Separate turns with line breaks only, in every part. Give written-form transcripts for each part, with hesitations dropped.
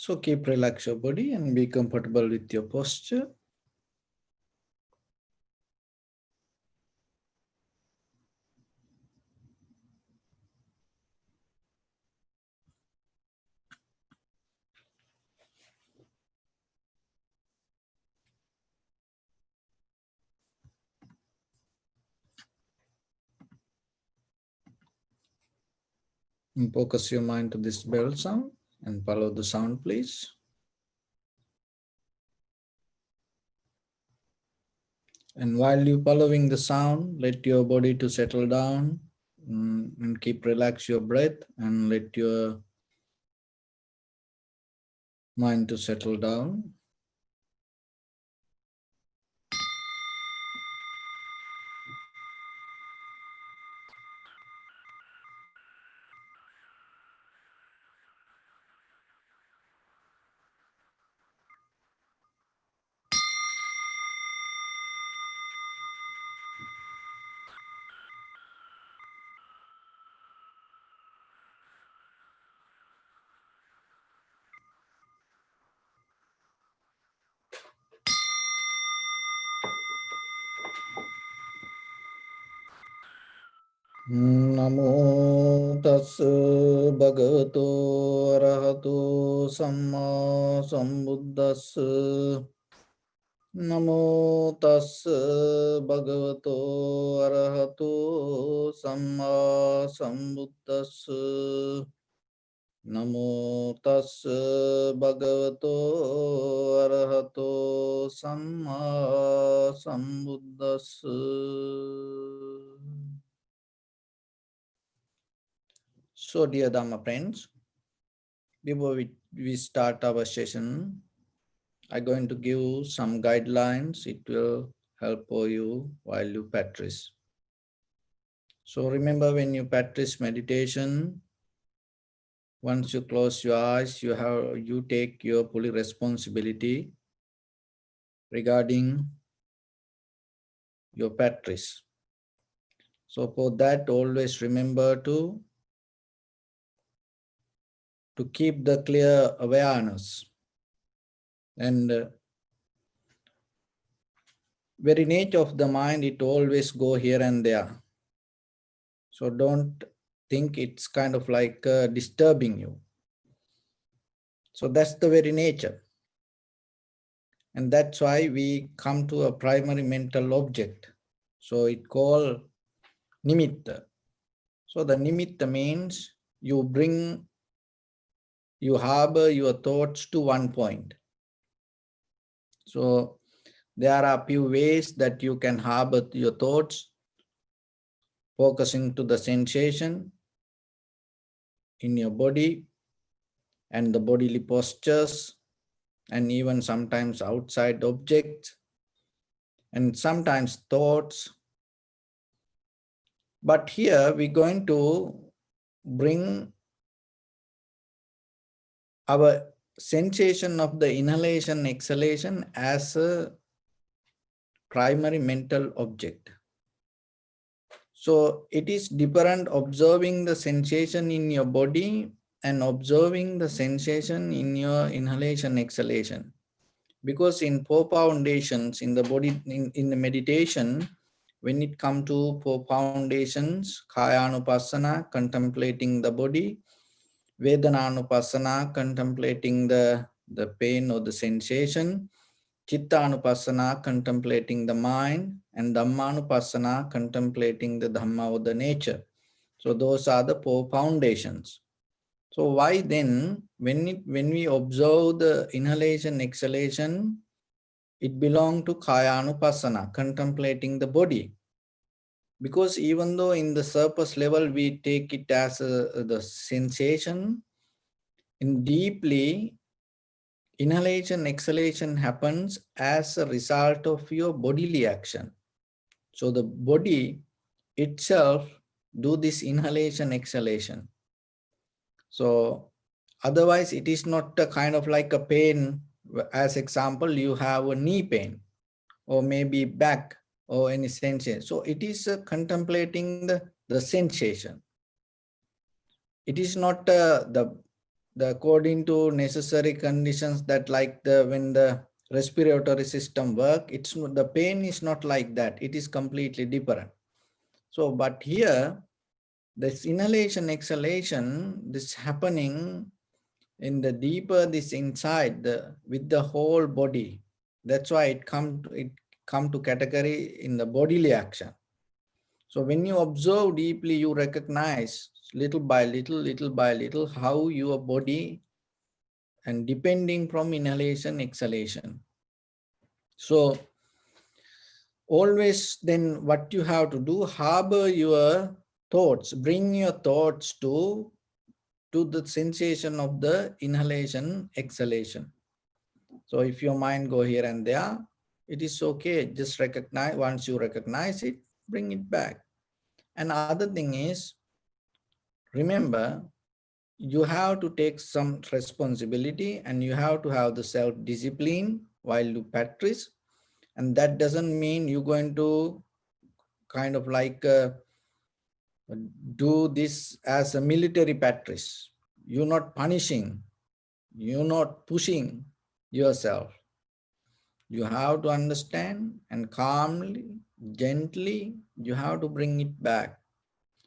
So keep relax your body and be comfortable with your posture. And focus your mind to this bell sound and follow the sound, please. And while you're following the sound, let your body to settle down and keep relax your breath and let your mind to settle down. Namo tassa bhagavato arahato samma sambuddhassa. Namo tassa bhagavato arahato samma sambuddhassa. Namo tassa bhagavato arahato samma sambuddhassa. So, dear Dhamma friends, before we start our session, I'm going to give some guidelines. It will help for you while you practice. So remember, when you practice meditation, once you close your eyes, you take your full responsibility regarding your practice. So for that, always remember to keep the clear awareness. And very nature of the mind, it always go here and there. So don't think it's kind of like disturbing you. So that's the very nature. And that's why we come to a primary mental object. So it called nimitta. So the nimitta means you harbor your thoughts to one point. So there are a few ways that you can harbor your thoughts, focusing to the sensation in your body and the bodily postures, and even sometimes outside objects, and sometimes thoughts. But here we're going to bring our sensation of the inhalation, exhalation as a primary mental object. So it is different observing the sensation in your body and observing the sensation in your inhalation, exhalation. Because in four foundations in the body, in the meditation, when it comes to four foundations, Kayanupassana, contemplating the body, Vedananupassana, contemplating the pain or the sensation, Chittanupassana, contemplating the mind, and Dhammanupassana, contemplating the Dhamma or the nature. So those are the four foundations. So why then, when we observe the inhalation, exhalation, it belongs to Kayanupassana, contemplating the body. Because even though in the surface level we take it as the sensation, in deeply, inhalation, exhalation happens as a result of your bodily action. So the body itself do this inhalation, exhalation. So otherwise it is not a kind of like a pain. As example, you have a knee pain or maybe back or any sensation. So it is contemplating the sensation. It is not the according to necessary conditions, that like when the respiratory system work, the pain is not like that. It is completely different. So, but here, this inhalation, exhalation, this happening in the deeper this inside with the whole body. That's why it come to category in the bodily action. So when you observe deeply, you recognize little by little how your body, and depending from inhalation, exhalation. So always then what you have to do, harbor your thoughts, bring your thoughts to the sensation of the inhalation, exhalation. So if your mind go here and there, it is okay. Just recognize, once you recognize it, bring it back. And other thing is, remember, you have to take some responsibility and you have to have the self-discipline while you practice. And that doesn't mean you're going to kind of like do this as a military practice. You're not punishing, you're not pushing yourself. You have to understand and calmly, gently, you have to bring it back.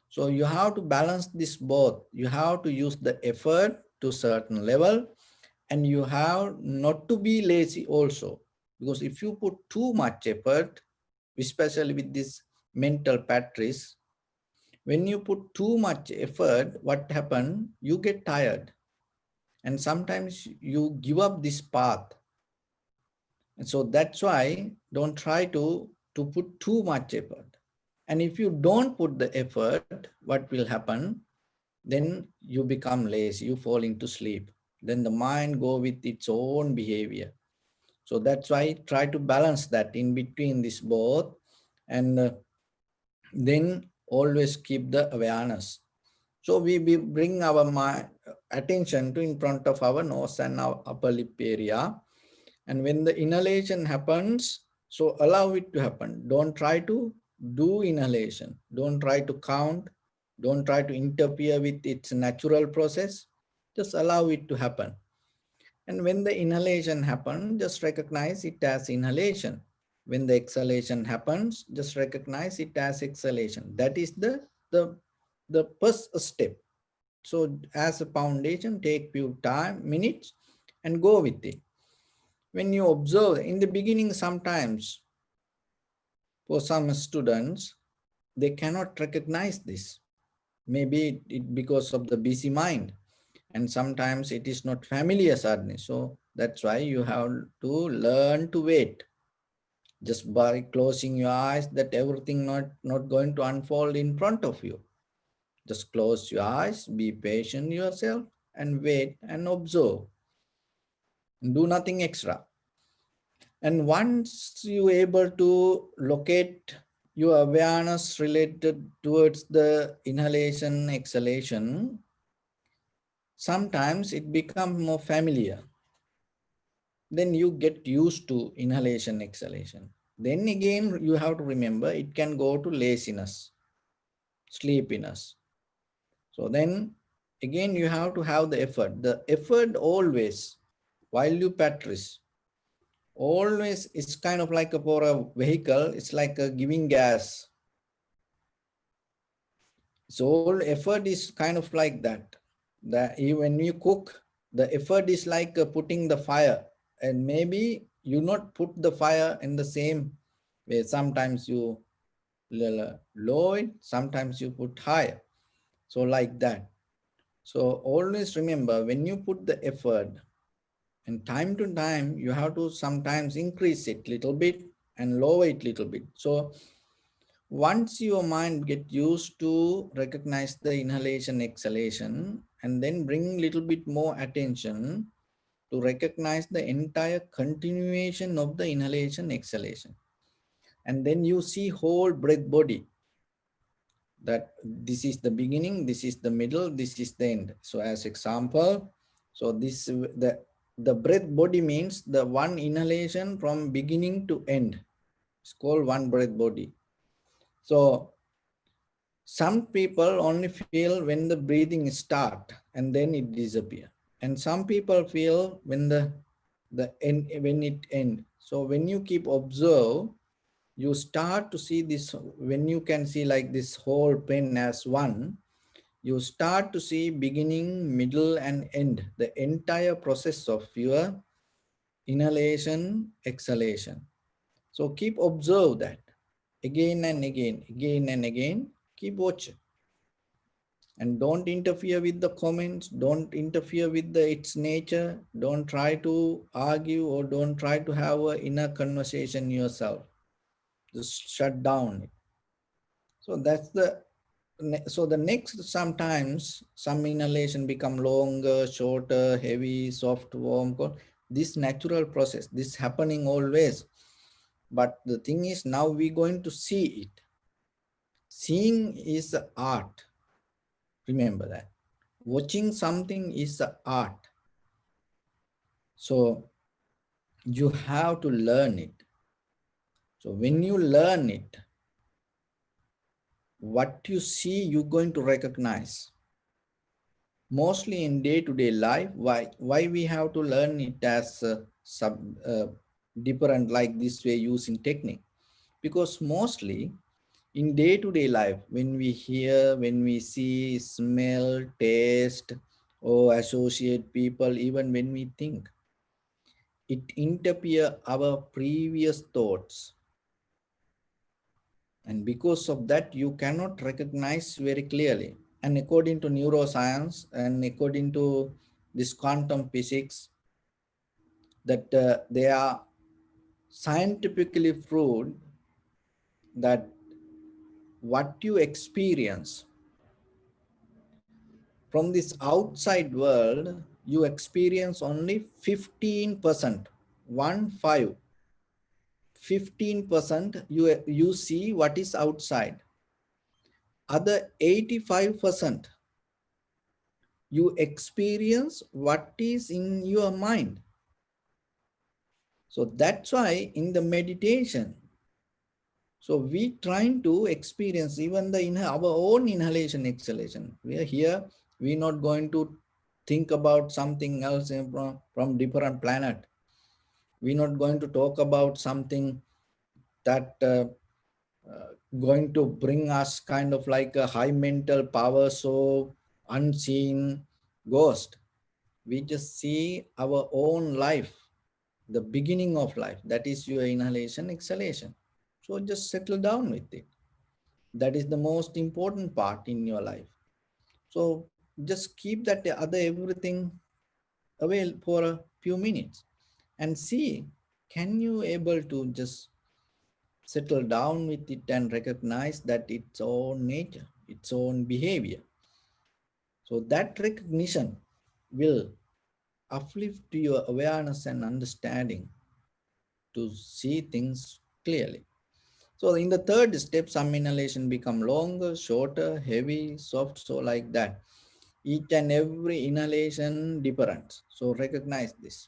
So you have to balance this both. You have to use the effort to a certain level, and you have not to be lazy also. Because if you put too much effort, especially with this mental practice, when you put too much effort, what happens? You get tired. And sometimes you give up this path. And so that's why don't try to put too much effort. And if you don't put the effort, what will happen? Then you become lazy, you fall into sleep. Then the mind go with its own behavior. So that's why try to balance that in between this both, and then always keep the awareness. So we bring our mind, attention to in front of our nose and our upper lip area. And when the inhalation happens, so allow it to happen. Don't try to do inhalation. Don't try to count. Don't try to interfere with its natural process. Just allow it to happen. And when the inhalation happens, just recognize it as inhalation. When the exhalation happens, just recognize it as exhalation. That is the first step. So as a foundation, take few time, minutes, and go with it. When you observe, in the beginning, sometimes for some students, they cannot recognize this. Maybe it because of the busy mind, and sometimes it is not familiar sadness. So that's why you have to learn to wait. Just by closing your eyes, that everything not going to unfold in front of you. Just close your eyes, be patient yourself, and wait and observe. Do nothing extra. And once you able to locate your awareness related towards the inhalation, exhalation, sometimes it becomes more familiar. Then you get used to inhalation, exhalation. Then again, you have to remember it can go to laziness, sleepiness. So then again, you have to have the effort. The effort always, while you practice, always it's kind of like for a vehicle, it's like a giving gas. So all effort is kind of like that. That when you cook, the effort is like putting the fire, and maybe you not put the fire in the same way. Sometimes you low it, sometimes you put higher. So like that. So always remember, when you put the effort, and time to time, you have to sometimes increase it little bit and lower it little bit. So once your mind get used to recognize the inhalation, exhalation, and then bring little bit more attention to recognize the entire continuation of the inhalation, exhalation. And then you see whole breath body, that this is the beginning, this is the middle, this is the end. So as example, so this the breath body means the one inhalation from beginning to end. It's called one breath body. So some people only feel when the breathing start and then it disappear. And some people feel when the end, when it end. So when you keep observe, you start to see this. When you can see like this whole pen as one, you start to see beginning, middle, and end, the entire process of your inhalation, exhalation. So keep observe that again and again, again and again. Keep watching. And don't interfere with the comments, don't interfere with its nature, don't try to argue or don't try to have an inner conversation yourself. Just shut down. So that's the so the next, sometimes some inhalation become longer, shorter, heavy, soft, warm, cold. This natural process, this happening always. But the thing is, now we're going to see it. Seeing is the art. Remember that. Watching something is the art. So you have to learn it. So when you learn it, what you see, you're going to recognize. Mostly in day-to-day life, why we have to learn it as different like this way using technique? Because mostly in day-to-day life, when we hear, when we see, smell, taste, or associate people, even when we think, it interfere our previous thoughts. And because of that, you cannot recognize very clearly. And according to neuroscience and according to this quantum physics, that they are scientifically proved that what you experience from this outside world, you experience only 15%, 15% you see what is outside. Other 85%, you experience what is in your mind. So that's why in the meditation, so we trying to experience even our own inhalation, exhalation. We are here, we're not going to think about something else from different planet. We're not going to talk about something that going to bring us kind of like a high mental power, so unseen ghost. We just see our own life, the beginning of life. That is your inhalation, exhalation. So just settle down with it. That is the most important part in your life. So just keep that other everything away for a few minutes and see, can you able to just settle down with it and recognize that its own nature, its own behavior. So that recognition will uplift your awareness and understanding to see things clearly. So in the third step, some inhalation become longer, shorter, heavy, soft, so like that. Each and every inhalation different. So recognize this.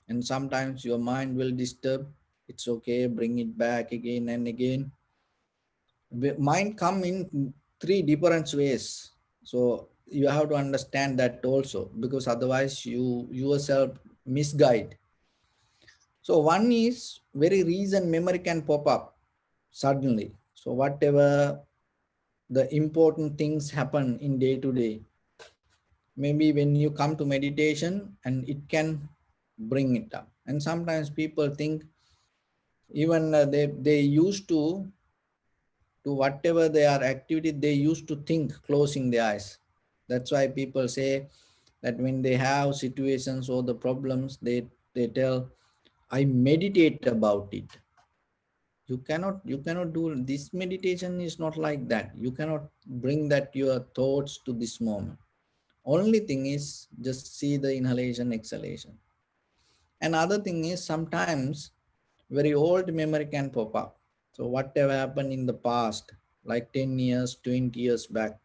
And sometimes your mind will disturb. It's okay, bring it back again and again. Mind come in three different ways. So you have to understand that also, because otherwise you yourself misguide. So one is very reason memory can pop up suddenly. So whatever the important things happen in day to day, maybe when you come to meditation and it can bring it up. And sometimes people think even they used to whatever they are activity, they used to think closing their eyes. That's why people say that when they have situations or the problems, they tell, I meditate about it. You cannot do this. Meditation is not like that. You cannot bring that your thoughts to this moment. Only thing is just see the inhalation, exhalation. Another thing is sometimes very old memory can pop up. So whatever happened in the past, like 10 years, 20 years back,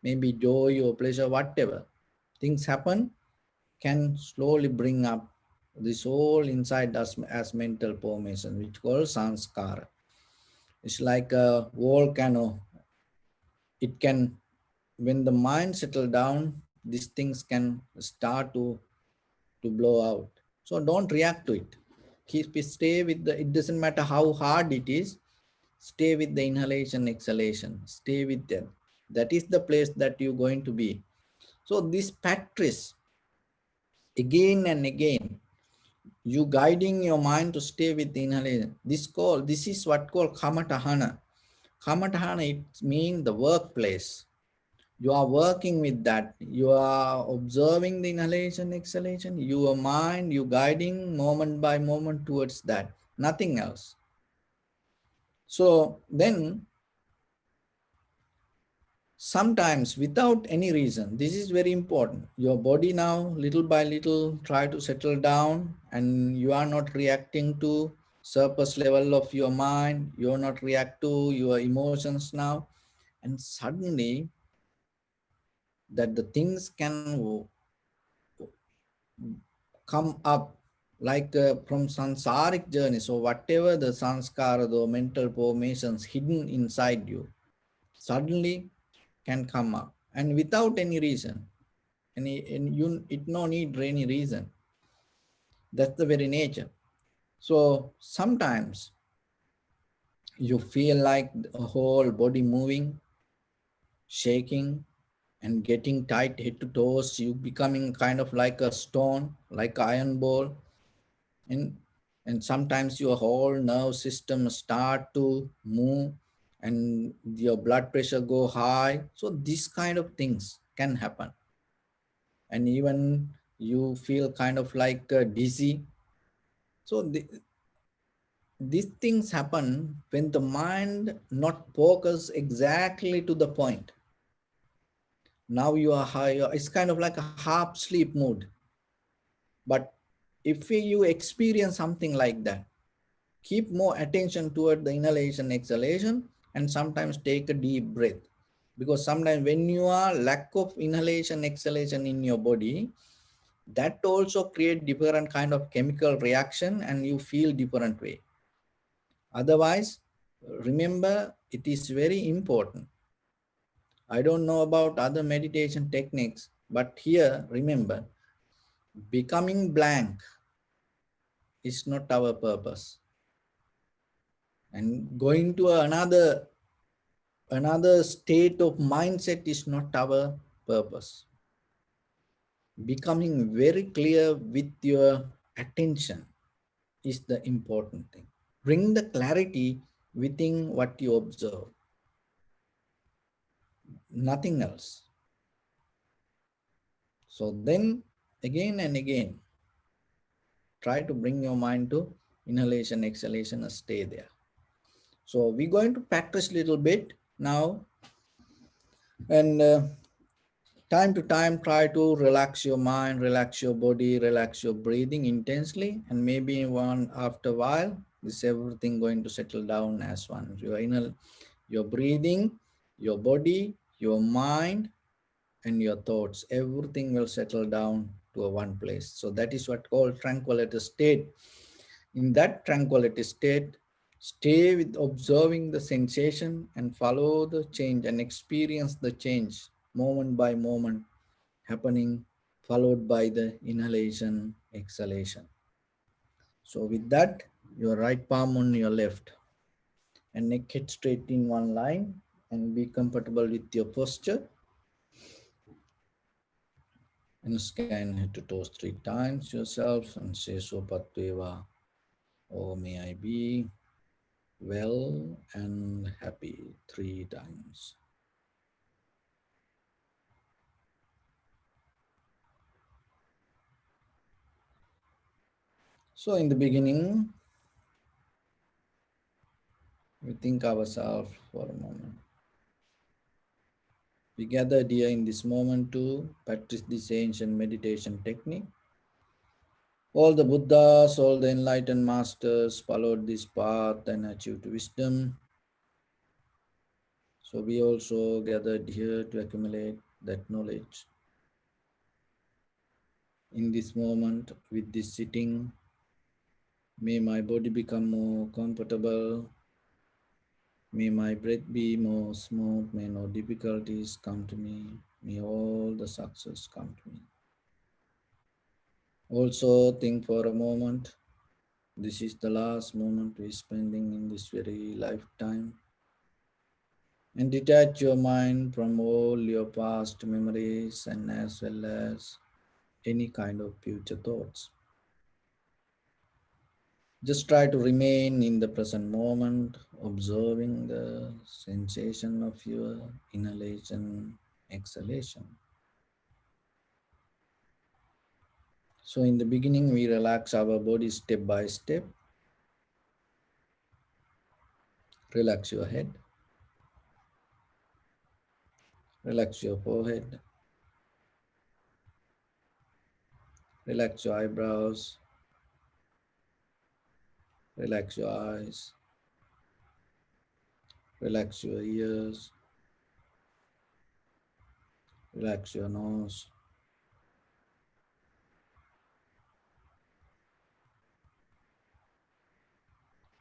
maybe joy or pleasure, whatever things happen, can slowly bring up this whole inside us as mental formation, which called sanskara. It's like a volcano. It can, when the mind settle down, these things can start to blow out. So don't react to it. Stay with the, it doesn't matter how hard it is, stay with the inhalation, exhalation, stay with them. That is the place that you're going to be. So this practice again and again, you guiding your mind to stay with the inhalation. This is what called kamatahana. Kamatahana, it means the workplace. You are working with that. You are observing the inhalation, exhalation, your mind, you guiding moment by moment towards that, nothing else. So then sometimes without any reason, this is very important. Your body now little by little try to settle down, and you are not reacting to surface level of your mind. You are not react to your emotions now. And suddenly that the things can come up like from sansaric journey. So whatever the sanskara, the mental formations hidden inside you, suddenly can come up and without any reason. And you, it no need any reason. That's the very nature. So sometimes you feel like the whole body moving, shaking, and getting tight head to toes. You becoming kind of like a stone, like an iron ball. and and sometimes your whole nerve system start to move and your blood pressure go high. So these kind of things can happen, and even you feel kind of like dizzy. So these things happen when the mind not focus exactly to the point. Now you are high, it's kind of like a half sleep mood. But if you experience something like that, keep more attention toward the inhalation, exhalation, and sometimes take a deep breath. Because sometimes when you are lack of inhalation, exhalation in your body, that also create different kind of chemical reaction and you feel different way. Otherwise, remember, it is very important. I don't know about other meditation techniques, but here, remember, becoming blank is not our purpose. And going to another state of mindset is not our purpose. Becoming very clear with your attention is the important thing. Bring the clarity within what you observe, nothing else. So then again and again, try to bring your mind to inhalation, exhalation, and stay there. So we're going to practice a little bit now, and time to time, try to relax your mind, relax your body, relax your breathing intensely, and maybe one after a while, this everything going to settle down as one. Your inner, your breathing, your body, your mind, and your thoughts, everything will settle down to a one place. So that is what called tranquility state. In that tranquility state, stay with observing the sensation and follow the change and experience the change moment by moment happening, followed by the inhalation, exhalation. So with that, your right palm on your left and neck head straight in one line, and be comfortable with your posture, and scan head to toes 3 times yourself and say Sopatveva, or may I be well and happy 3 times. So in the beginning, we think ourselves for a moment. We gathered here in this moment to practice this ancient meditation technique. All the Buddhas, all the enlightened masters followed this path and achieved wisdom. So we also gathered here to accumulate that knowledge. In this moment, with this sitting, may my body become more comfortable. May my breath be more smooth. May no difficulties come to me. may all the success come to me. Also think for a moment, this is the last moment we're spending in this very lifetime. And detach your mind from all your past memories and as well as any kind of future thoughts. Just try to remain in the present moment, observing the sensation of your inhalation, exhalation. So, in the beginning, we relax our body step by step. Relax your head, relax your forehead, relax your eyebrows, relax your eyes, relax your ears, relax your nose,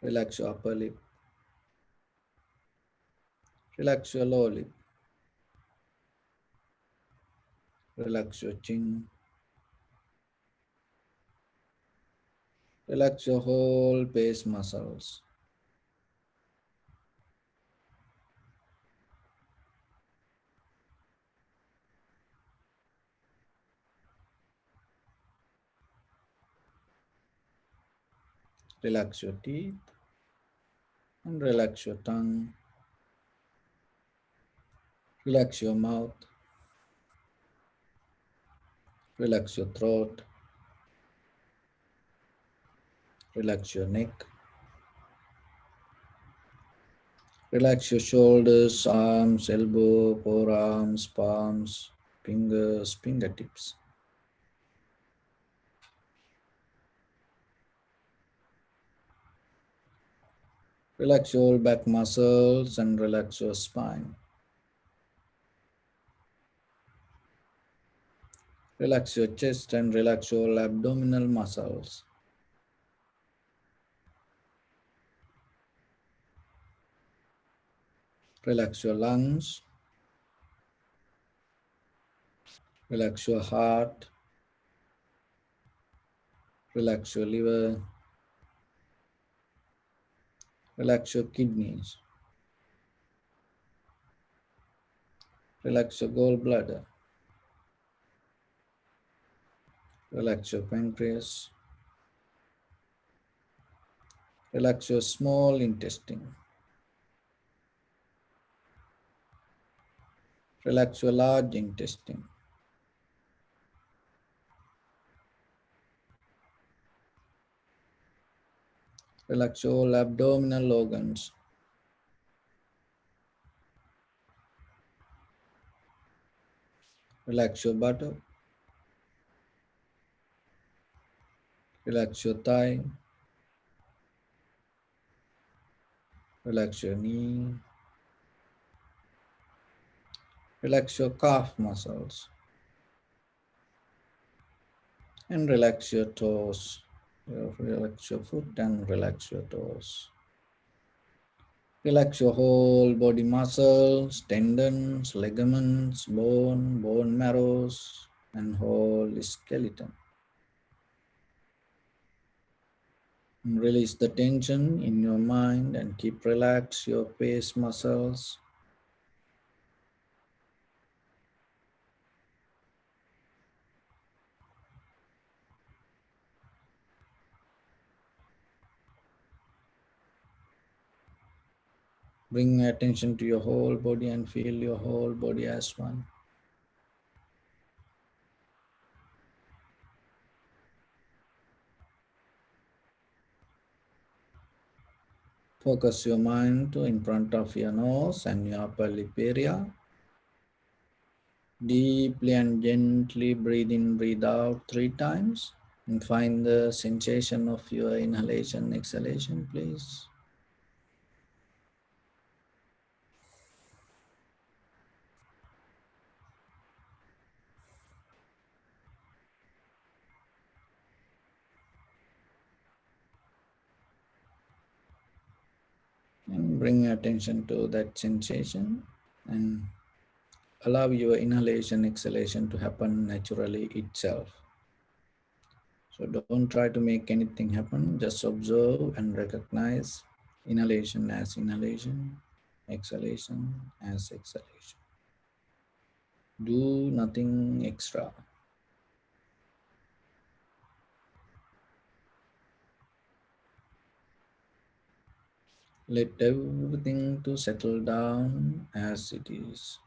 relax your upper lip, relax your lower lip, relax your chin, relax your whole face muscles. Relax your teeth and relax your tongue. Relax your mouth, relax your throat, relax your neck, relax your shoulders, arms, elbow, forearms, palms, fingers, fingertips. Relax your back muscles and relax your spine. Relax your chest and relax your abdominal muscles. Relax your lungs, relax your heart, relax your liver, relax your kidneys, relax your gallbladder, relax your pancreas, relax your small intestine, relax your large intestine, relax your all abdominal organs, relax your buttock, relax your thigh, relax your knee, relax your calf muscles, and relax your toes. Relax your foot and relax your toes. Relax your whole body muscles, tendons, ligaments, bone marrows, and whole skeleton. And release the tension in your mind and keep relax your face muscles. Bring attention to your whole body and feel your whole body as one. Focus your mind to in front of your nose and your upper lip area. Deeply and gently breathe in, breathe out 3 times. And find the sensation of your inhalation, exhalation, please. And bring attention to that sensation and allow your inhalation, exhalation to happen naturally itself. So don't try to make anything happen, just observe and recognize inhalation as inhalation, exhalation as exhalation. Do nothing extra. Let everything to settle down as it is.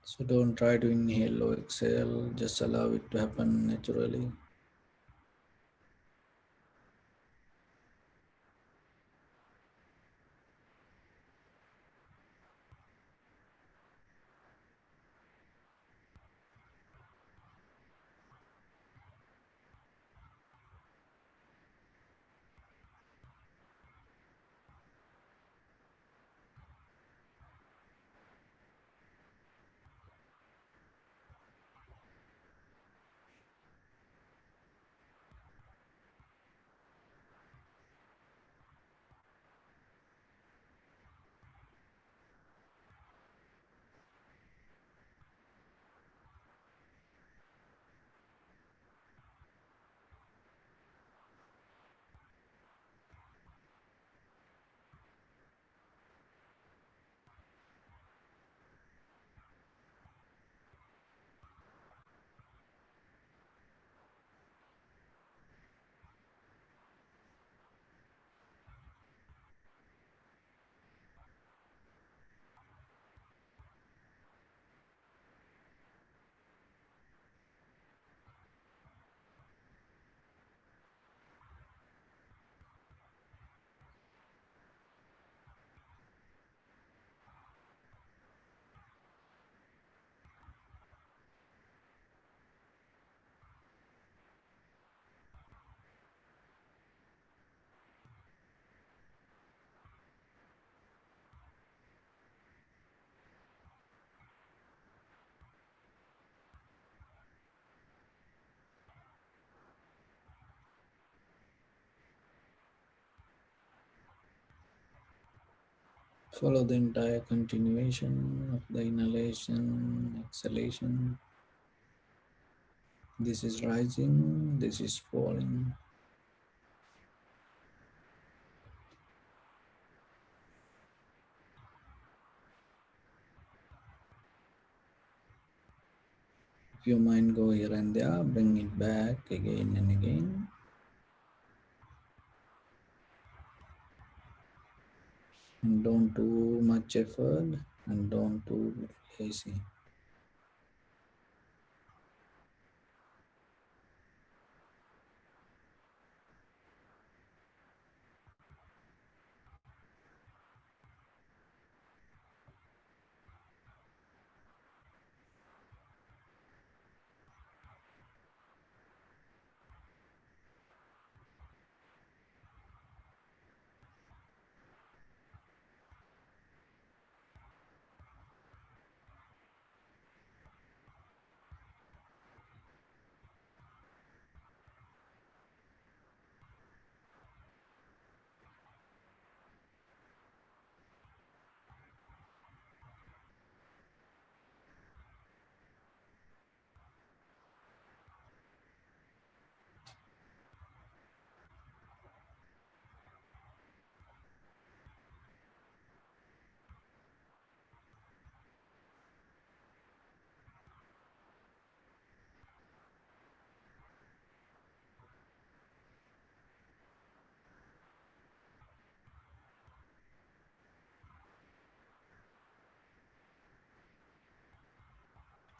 So don't try to inhale or exhale, just allow it to happen naturally. Follow the entire continuation of the inhalation, exhalation. This is rising, this is falling. If your mind go here and there, bring it back again and again. And don't do much effort and don't do lazy.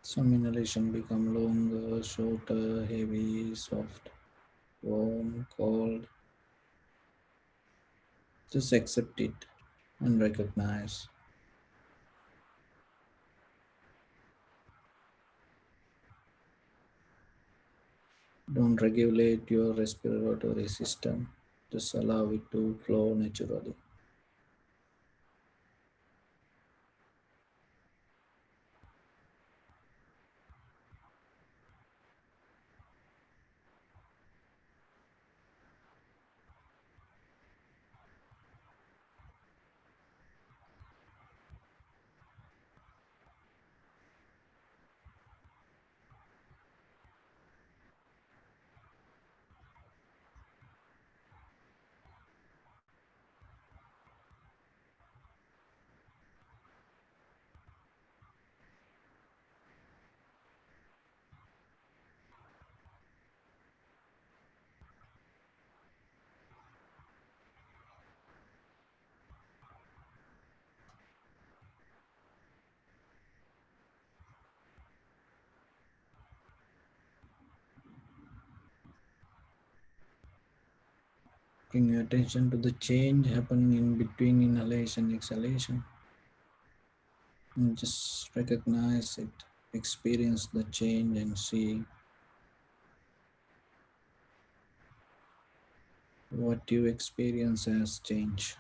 Some inhalation become longer, shorter, heavy, soft, warm, cold. Just accept it and recognize. Don't regulate your respiratory system. Just allow it to flow naturally. Bring your attention to the change happening in between inhalation and exhalation. And just recognize it, experience the change, and see what you experience as change.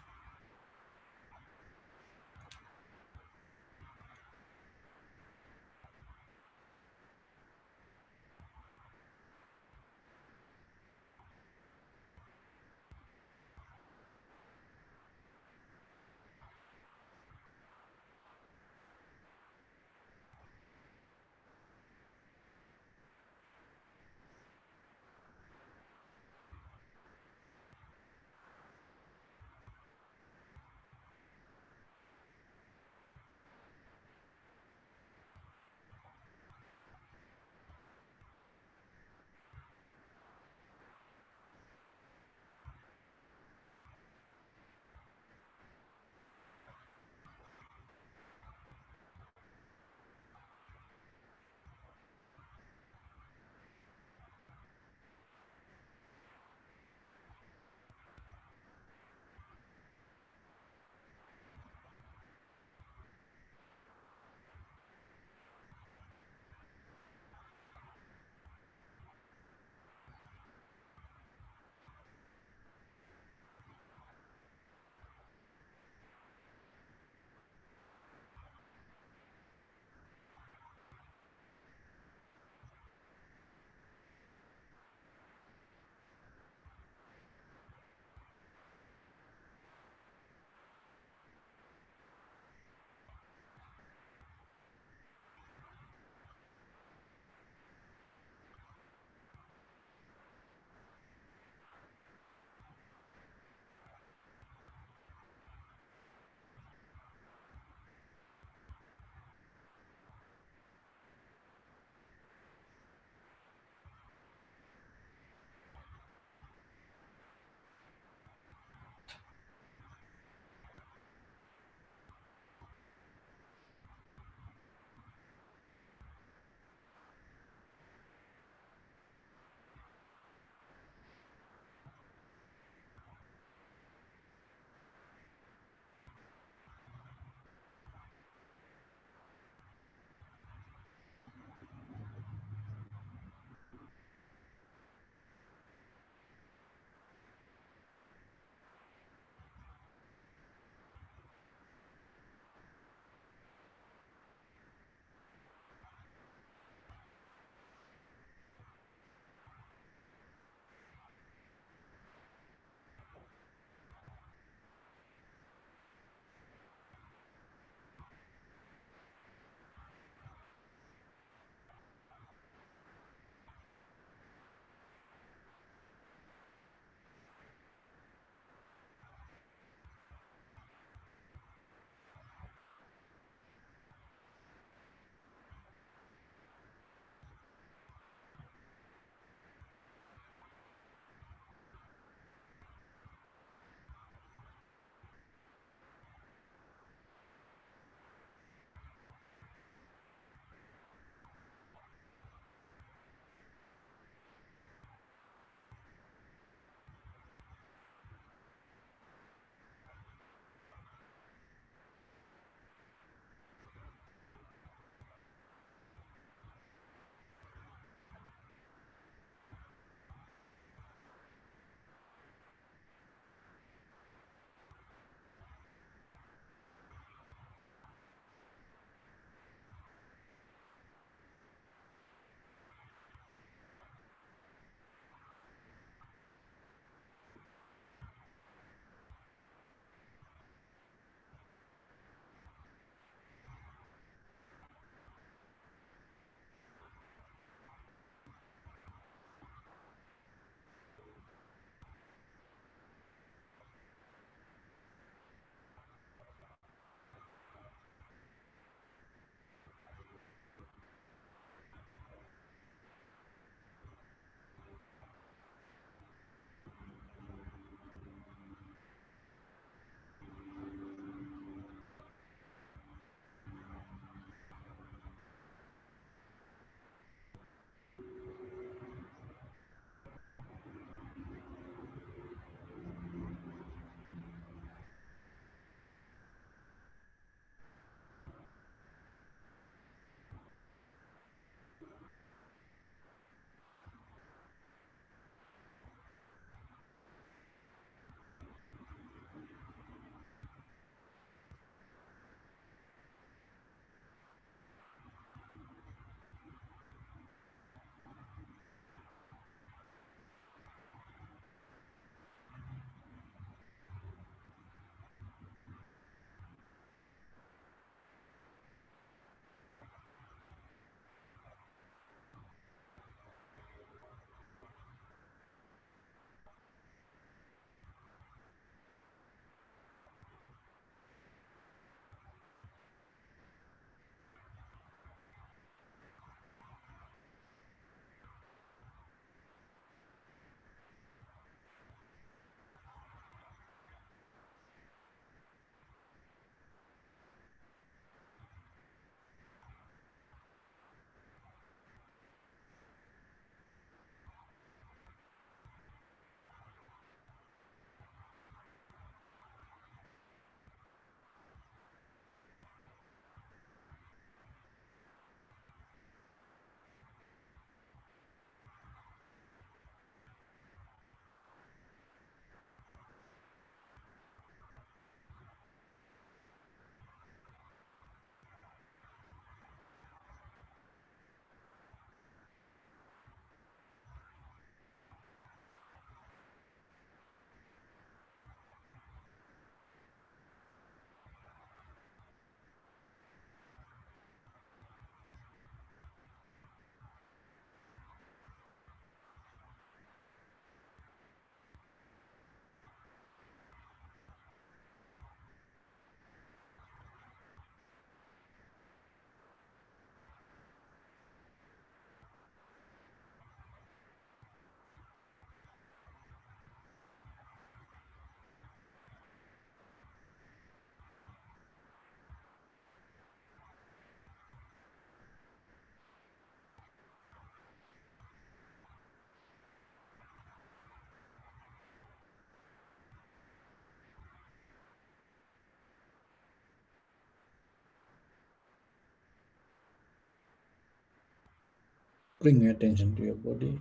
Bring your attention to your body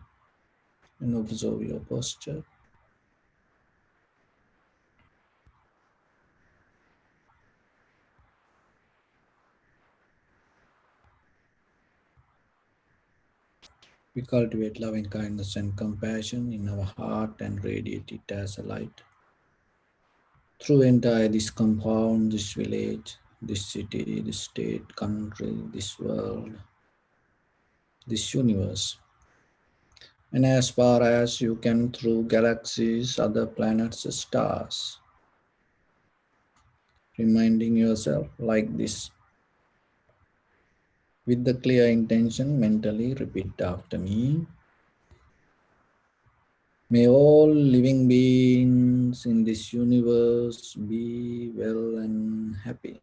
and observe your posture. We cultivate loving kindness and compassion in our heart and radiate it as a light through entire this compound, this village, this city, this state, country, this world, this universe. And as far as you can through galaxies, other planets, stars, reminding yourself like this with the clear intention, mentally repeat after me. May all living beings in this universe be well and happy.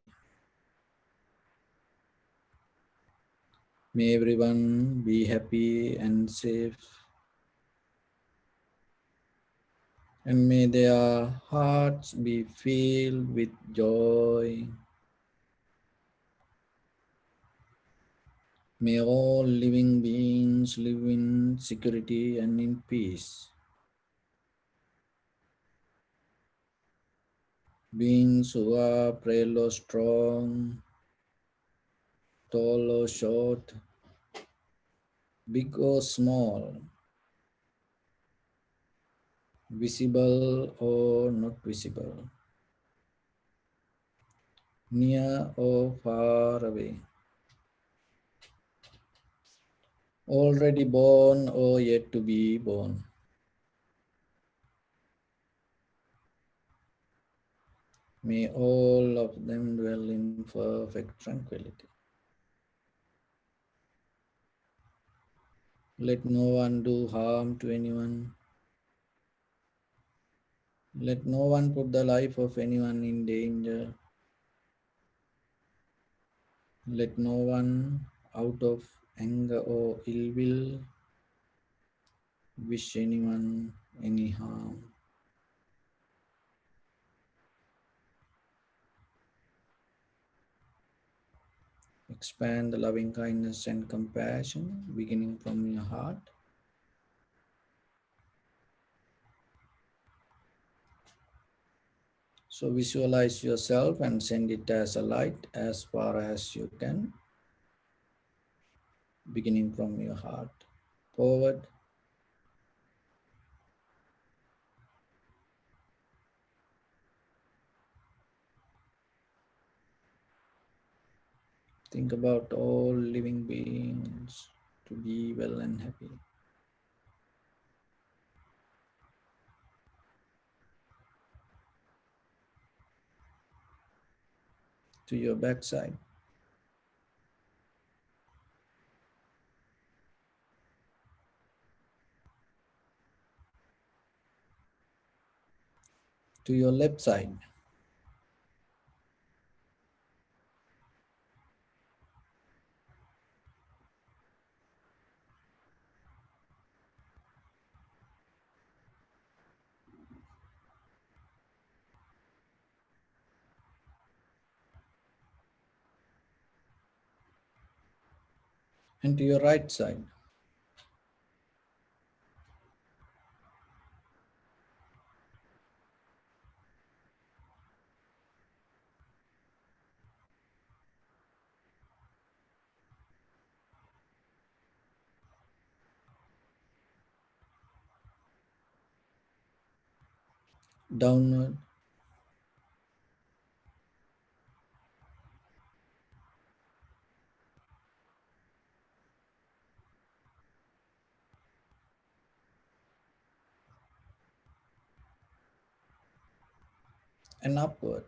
May everyone be happy and safe, and may their hearts be filled with joy. May all living beings live in security and in peace. Beings who are frail or strong, tall or short, big or small, visible or not visible, near or far away, already born or yet to be born. May all of them dwell in perfect tranquility. Let no one do harm to anyone. Let no one put the life of anyone in danger. Let no one, out of anger or ill will, wish anyone any harm. Expand the loving kindness and compassion beginning from your heart. So visualize yourself and send it as a light as far as you can, beginning from your heart. Forward. Think about all living beings to be well and happy. To your backside. To your left side. And to your right side. Downward. And upward.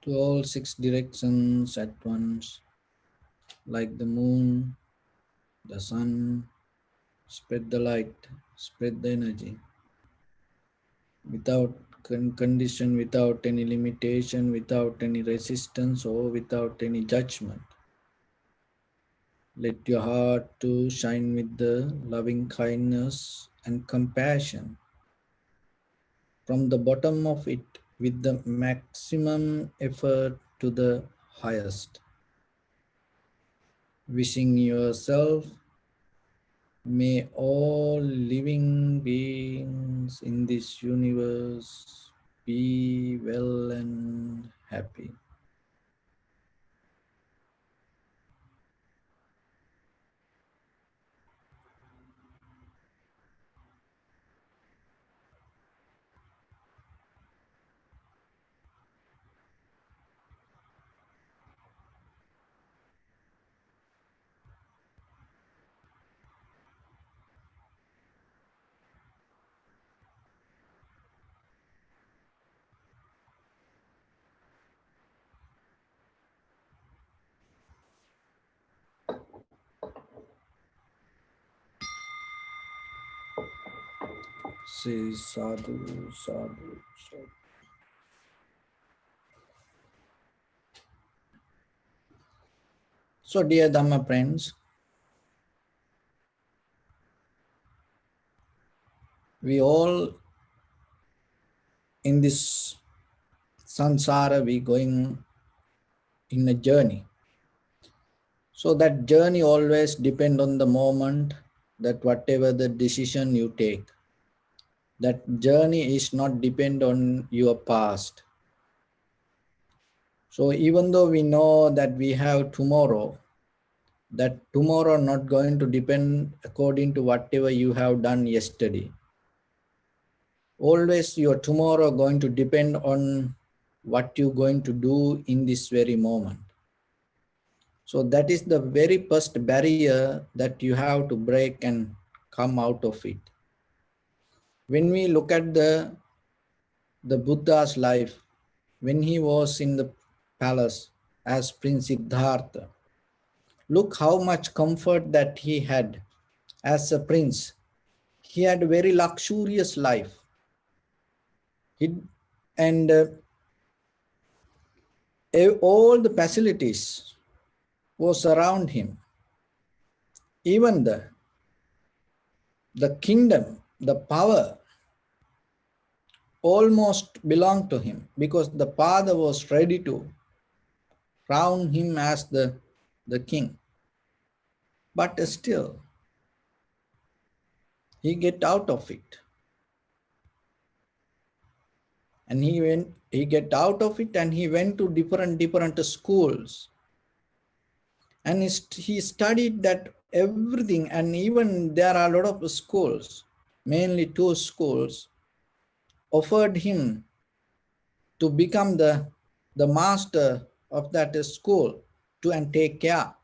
To all six directions at once, like the moon, the sun. Spread the light, spread the energy without condition, without any limitation, without any resistance, or without any judgment. Let your heart too shine with the loving kindness and compassion from the bottom of it with the maximum effort to the highest. Wishing yourself, may all living beings in this universe be well and happy. Say sadhu, sadhu, sadhu. So, dear Dhamma friends, we all in this samsara, we going in a journey. So that journey always depend on the moment, that whatever the decision you take, that journey is not depend on your past. So even though we know that we have tomorrow, that tomorrow not going to depend according to whatever you have done yesterday. Always your tomorrow going to depend on what you're going to do in this very moment. So that is the very first barrier that you have to break and come out of it. When we look at the Buddha's life, when he was in the palace as Prince Siddhartha, look how much comfort that he had as a prince. He had a very luxurious life. He, and all the facilities was around him. Even the kingdom, the power almost belonged to him because the father was ready to crown him as the king. But still, he get out of it. And he get out of it and he went to different schools. And he studied that everything, and even there are a lot of schools, mainly two schools, offered him to become the master of that school to and take care.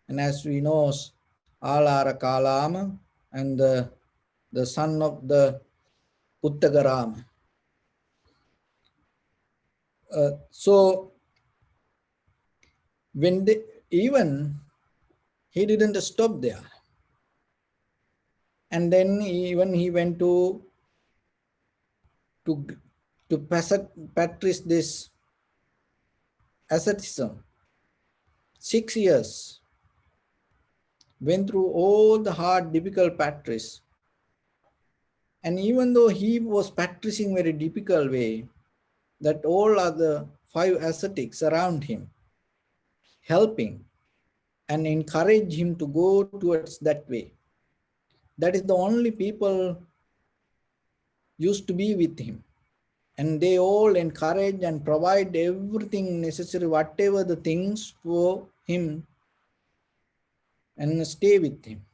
And as we know, Alara Kalama and the son of the Uttagarama. So when they, even he didn't stop there. And then even he went to, to practice this asceticism. 6 years. Went through all the hard, difficult practice. And even though he was practicing very difficult way, that all other 5 ascetics around him helping and encourage him to go towards that way. That is the only people used to be with him. And they all encourage and provide everything necessary, whatever the things for him, and stay with him.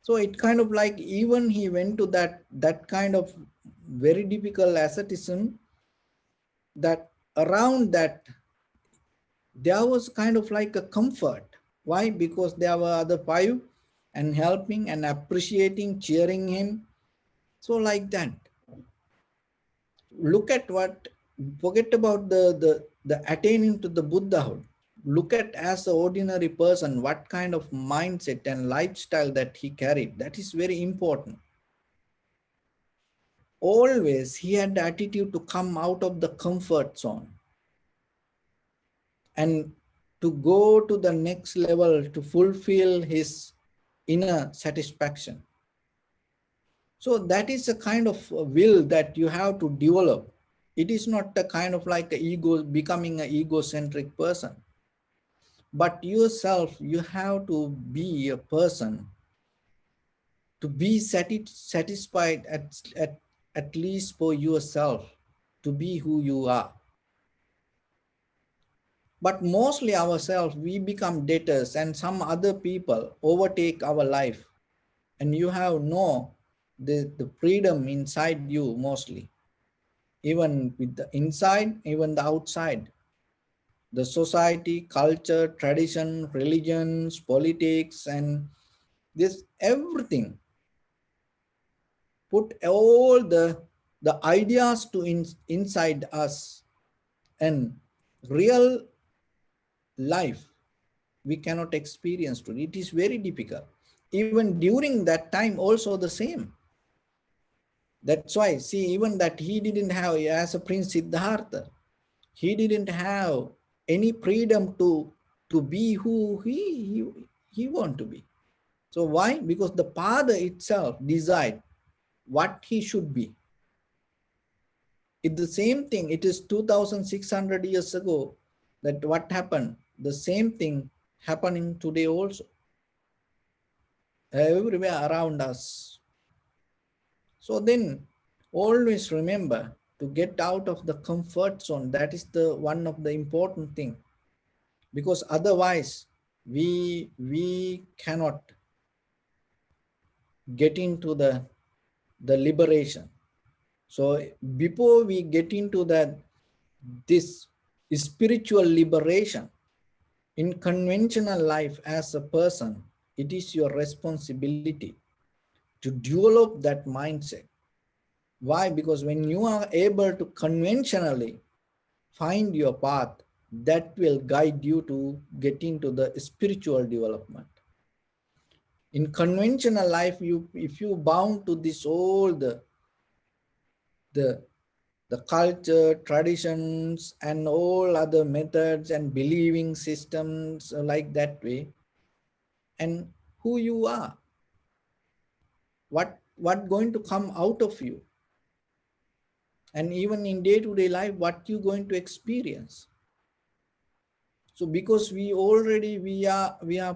So it kind of like even he went to that kind of very difficult asceticism, that around that there was kind of like a comfort. Why? Because there were other 5 and helping and appreciating, cheering him. So like that. Look at what, forget about the attaining to the Buddhahood. Look at as an ordinary person, what kind of mindset and lifestyle that he carried. That is very important. Always he had the attitude to come out of the comfort zone. And to go to the next level to fulfill his inner satisfaction. So that is a kind of will that you have to develop. It is not the kind of like a ego, becoming an egocentric person, but yourself, you have to be a person to be satisfied at least for yourself, to be who you are. But mostly ourselves, we become debtors and some other people overtake our life. And you have no, the freedom inside you mostly. Even with the inside, even the outside. The society, culture, tradition, religions, politics, and this everything. Put all the ideas to inside us, and real life we cannot experience today. It is very difficult. Even during that time also the same. That's why, see, even that he didn't have, as a Prince Siddhartha, he didn't have any freedom to be who he want to be. So why? Because the father itself decide what he should be. It's the same thing. It is 2,600 years ago that what happened. The same thing happening today also. Everywhere around us. So then always remember to get out of the comfort zone. That is the one of the important thing. Because otherwise we cannot get into the liberation. So before we get into this spiritual liberation, in conventional life as a person, it is your responsibility to develop that mindset. Why? Because when you are able to conventionally find your path, that will guide you to get into the spiritual development. In conventional life, if you bound to this all the culture, traditions, and all other methods and believing systems like that way, and who you are, what going to come out of you, and even in day-to-day life, what you going to experience. So because we are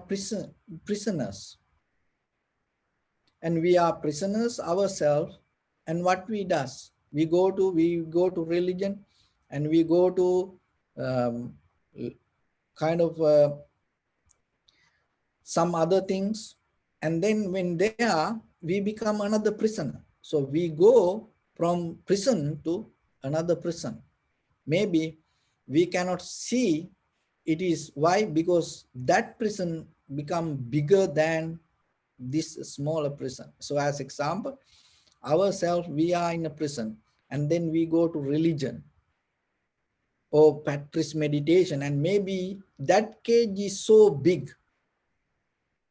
prisoners, and we are prisoners ourselves, and what we does, we go to religion, and we go to um, kind of some other things, and then when they are, we become another prisoner. So we go from prison to another prison. Maybe we cannot see it is why, because that prison become bigger than this smaller prison. So as example, ourselves, we are in a prison, and then we go to religion or practice meditation, and maybe that cage is so big,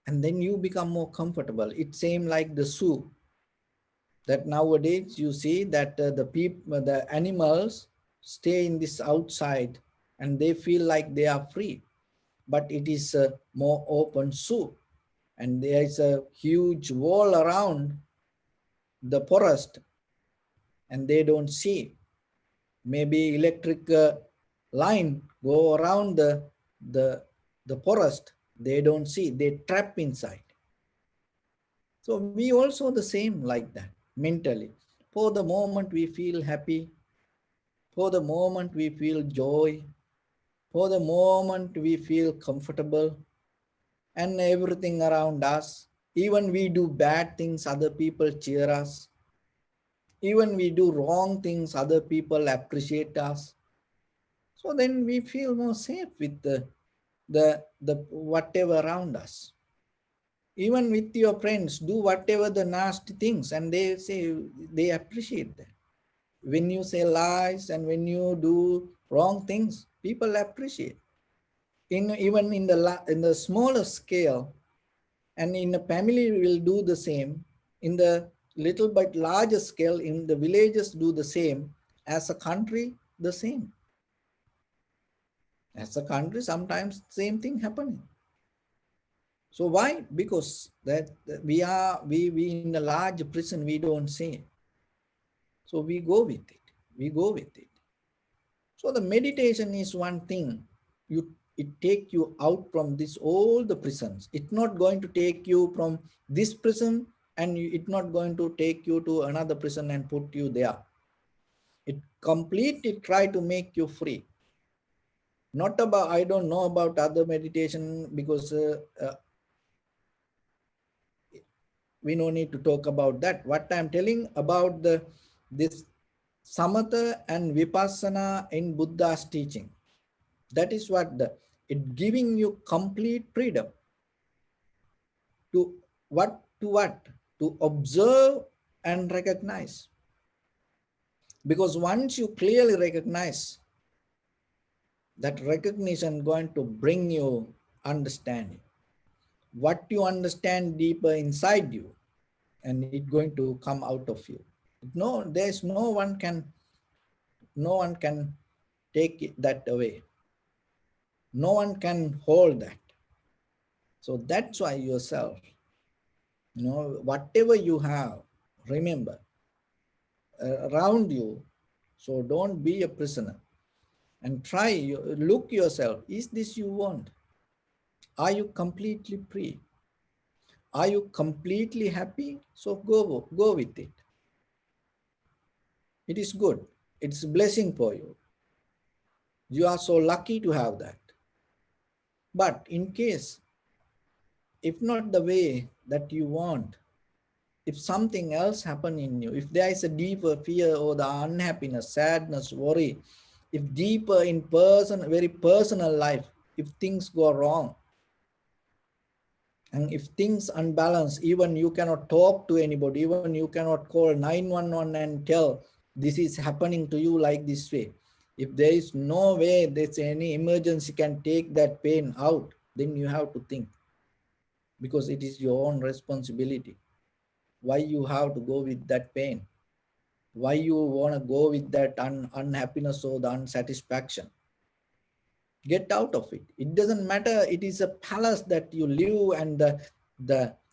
and then you become more comfortable. It's same like the zoo, that nowadays you see that the animals stay in this outside, and they feel like they are free, but it is a more open zoo, and there is a huge wall around the forest, and they don't see. Maybe electric line go around the the forest, they don't see, they trap inside. So we also the same like that mentally. For the moment we feel happy, for the moment we feel joy, for the moment we feel comfortable, and everything around us, even we do bad things, other people cheer us. Even we do wrong things, other people appreciate us. So then we feel more safe with the whatever around us. Even with your friends, do whatever the nasty things, and they say they appreciate that. When you say lies and when you do wrong things, people appreciate. Even in the smaller scale, and in a family we will do the same. In the little but larger scale, in the villages do the same. As a country, the same. As a country, sometimes same thing happening. So why? Because that we in a large prison, we don't see. So we go with it. We go with it. So the meditation is one thing. It take you out from this all the prisons. It's not going to take you from this prison and it's not going to take you to another prison and put you there. It completely try to make you free. Not about, I don't know about other meditation because we no need to talk about that. What I'm telling about this samatha and vipassana in Buddha's teaching. That is what it giving you complete freedom to what? To observe and recognize. Because once you clearly recognize, that recognition going to bring you understanding. What you understand deeper inside you, and it going to come out of you. No, there's no one can take that away. No one can hold that. So that's why yourself, whatever you have, remember around you. So don't be a prisoner and try, look yourself. Is this you want? Are you completely free? Are you completely happy? So go with it. It is good. It's a blessing for you. You are so lucky to have that. But in case, if not the way that you want, if something else happen in you, if there is a deeper fear or the unhappiness, sadness, worry, if deeper in very personal life, if things go wrong, and if things unbalanced, even you cannot talk to anybody, even you cannot call 911 and tell this is happening to you like this way. If there is no way there's any emergency can take that pain out, then you have to think, because it is your own responsibility. Why you have to go with that pain? Why you want to go with that unhappiness or the unsatisfaction? Get out of it. It doesn't matter. It is a palace that you live and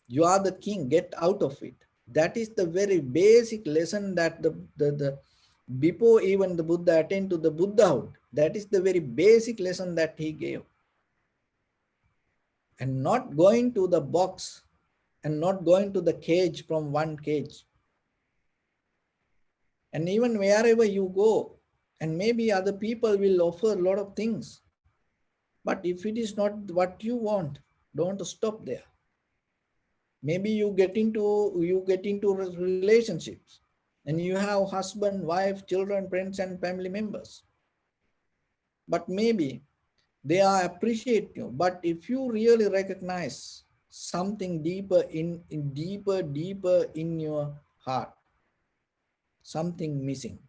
you are the king. Get out of it. That is the very basic lesson that the before even the Buddha attained to the Buddhahood, that is the very basic lesson that he gave. And not going to the box and not going to the cage from one cage. And even wherever you go, and maybe other people will offer a lot of things. But if it is not what you want, don't stop there. Maybe you get into relationships and you have husband, wife, children, friends, and family members. But maybe they are appreciate you. But if you really recognize something deeper deeper in your heart, something missing.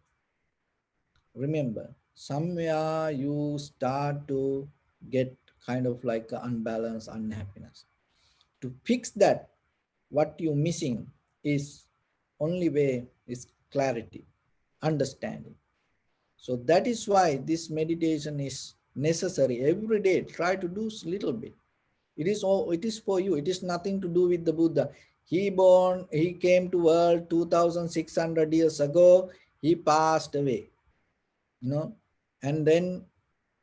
Remember, somewhere you start to get kind of like unbalanced unhappiness. To fix that, what you're missing is only way is clarity, understanding. So that is why this meditation is necessary. Every day try to do a little bit. It is for you. It is nothing to do with the Buddha. He came to world 2600 years ago. He passed away, and then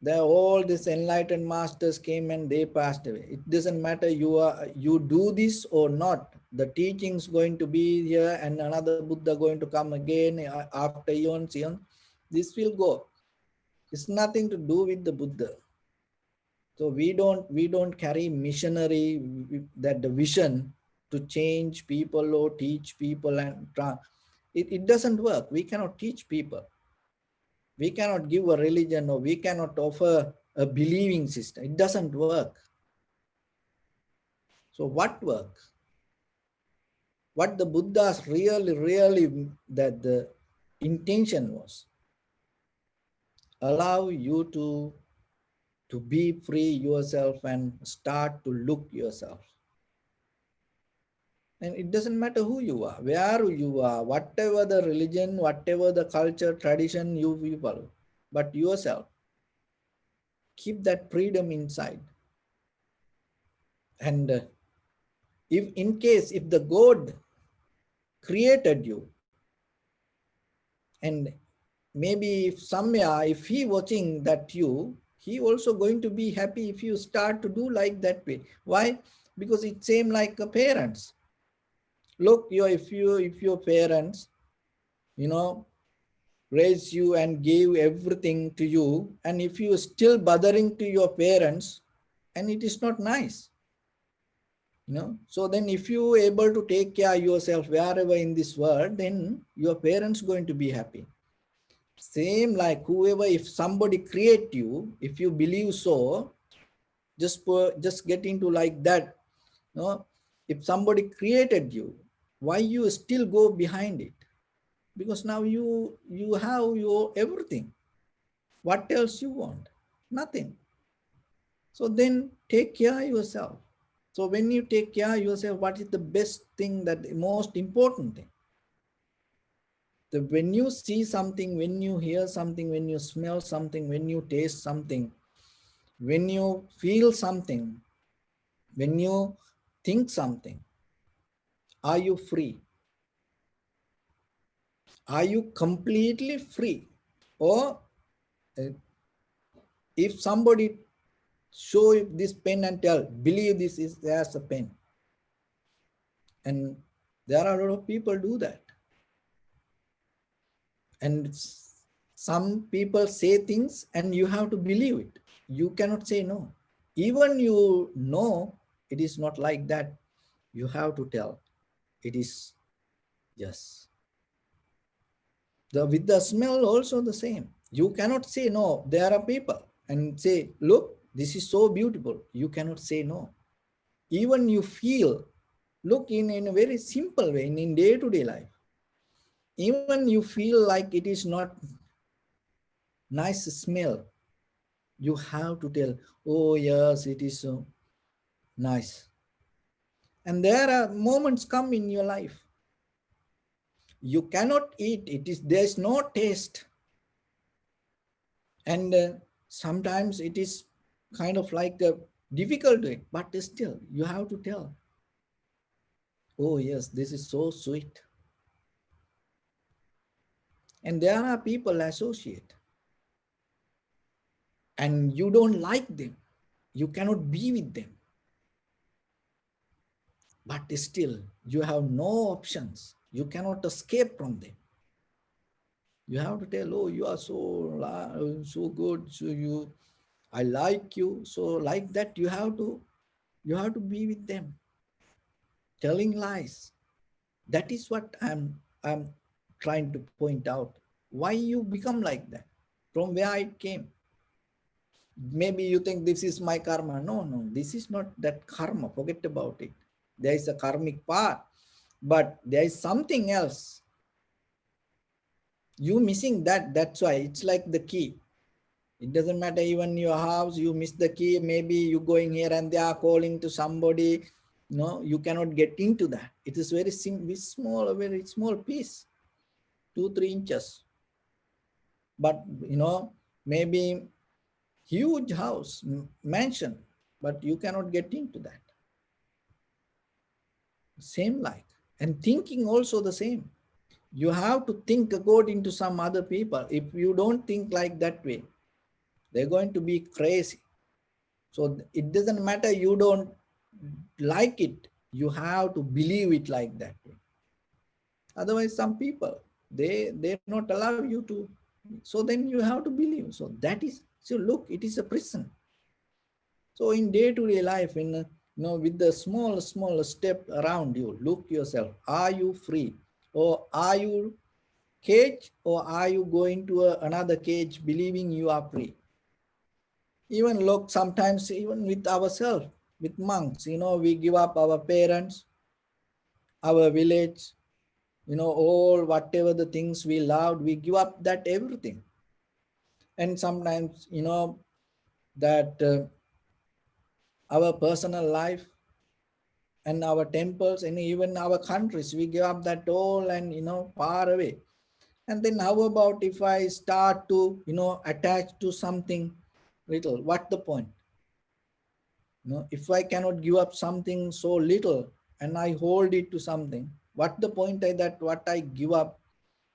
all these enlightened masters came and they passed away. It doesn't matter you do this or not. The teachings going to be here and another Buddha going to come again after eons. This will go. It's nothing to do with the Buddha. So we don't carry missionary that the vision to change people or teach people, and it doesn't work. We cannot teach people. We cannot give a religion, or we cannot offer a believing system. It doesn't work. So what works? What the Buddha's really that the intention was, allow you to be free yourself and start to look yourself. And it doesn't matter who you are, where you are, whatever the religion, whatever the culture, tradition you follow, but yourself. keep that freedom inside. And if in case, if the God created you, and maybe if somewhere, if he watching that you, he also going to be happy if you start to do like that way. Why? Because it's same like parents. Look, if your parents, raise you and gave everything to you, and if you still bothering to your parents, and it is not nice. So then if you able to take care of yourself wherever in this world, then your parents going to be happy. Same like whoever, if somebody create you, if you believe so, just get into like that. If somebody created you, why you still go behind it? Because now you have your everything. What else you want? Nothing. So then take care of yourself. So when you take care of yourself, what is the best thing, that the most important thing? When you see something, when you hear something, when you smell something, when you taste something, when you feel something, when you think something, are you free? Are you completely free? Or if somebody show you this pen and tell, believe this is as a pen. And there are a lot of people do that. And some people say things and you have to believe it. You cannot say no. Even you know it is not like that, you have to tell it is yes. With the smell also the same. You cannot say no. There are people and say, look, this is so beautiful. You cannot say no. Even you feel, look, in a very simple way, in day-to-day life, even you feel like it is not nice smell, you have to tell, oh yes, it is so nice. And there are moments come in your life, you cannot eat it, there's no taste. And sometimes it is kind of like difficult to eat, but still you have to tell, oh yes, this is so sweet. And there are people associate, and you don't like them, you cannot be with them, but still you have no options, you cannot escape from them. You have to tell, oh, you are so good, so I like you, so like that you have to be with them, telling lies. That is what I'm trying to point out. Why you become like that? From where it came? Maybe you think this is my karma. No, this is not that karma. Forget about it. There is a karmic part, but there is something else. You missing that. That's why it's like the key. It doesn't matter, even your house, you miss the key. Maybe you going here and they are calling to somebody. No, you cannot get into that. It is very small, a very small piece, 2-3 inches. But maybe huge house, mansion, but you cannot get into that. Same like, and thinking also the same. You have to think according to some other people. If you don't think like that way, they're going to be crazy. So it doesn't matter, you don't like it, you have to believe it like that way. Otherwise, some people, they not allow you to. So then you have to believe. So that is, so look, it is a prison. So in day-to-day life, with the small step around you, look yourself, are you free? Or are you cage? Or are you going to another cage believing you are free? Even look, sometimes even with ourselves, with monks, we give up our parents, our village, all whatever the things we loved, we give up that everything. And sometimes, that our personal life and our temples and even our countries, we give up that all and, far away. And then how about if I start to, attach to something, little, what the point? No, if I cannot give up something so little and I hold it to something, what the point is that what I give up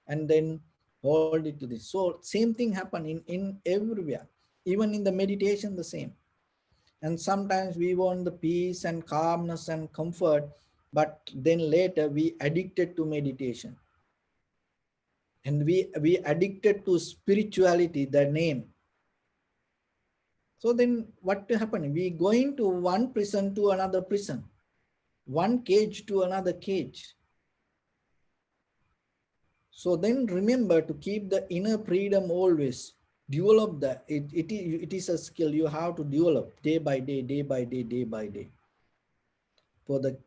and then hold it to this? So same thing happen in everywhere, even in the meditation, the same. And sometimes we want the peace and calmness and comfort, but then later we addicted to meditation, and we addicted to spirituality, the name. So then what to happen? We going to one prison to another prison, one cage to another cage. So then remember to keep the inner freedom always. Develop that. It is a skill you have to develop day by day, day by day, day by day. For the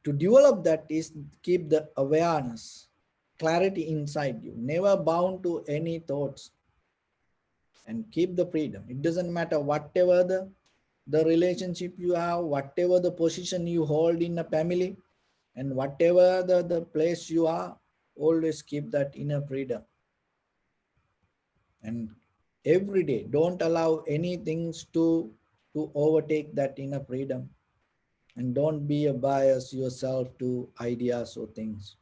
to develop that is keep the awareness, clarity inside you, never bound to any thoughts, and keep the freedom. It doesn't matter whatever the relationship you have, whatever the position you hold in a family, and whatever the place you are, always keep that inner freedom. And every day, don't allow anything to overtake that inner freedom. And don't be a bias yourself to ideas or things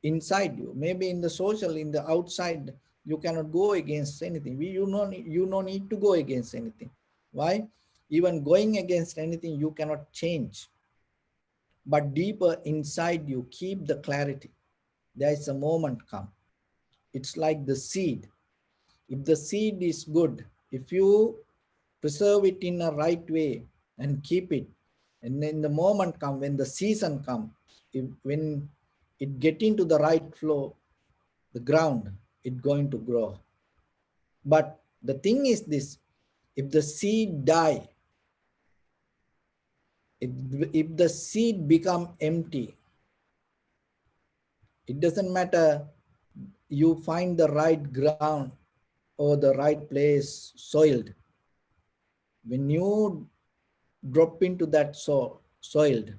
inside you. Maybe in the social, in the outside, you cannot go against anything. You don't need to go against anything. Why? Even going against anything, you cannot change. But deeper inside you, keep the clarity. There is a moment come. It's like the seed. If the seed is good, if you preserve it in a right way and keep it, and then the moment come, when the season come, when it get into the right flow, the ground, it going to grow. But the thing is this, if the seed die, if, if the seed become empty, it doesn't matter you find the right ground or the right place soiled. When you drop into that soiled,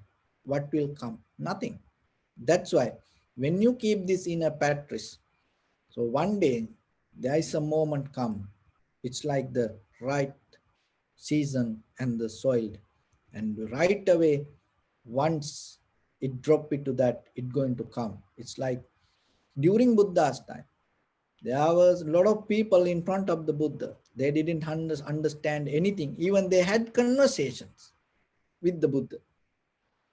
what will come? Nothing. That's why when you keep this in a practice, so one day there is a moment come. It's like the right season and the soil. And right away, once it drop into that, it going to come. It's like during Buddha's time, there was a lot of people in front of the Buddha. They didn't understand anything. Even they had conversations with the Buddha.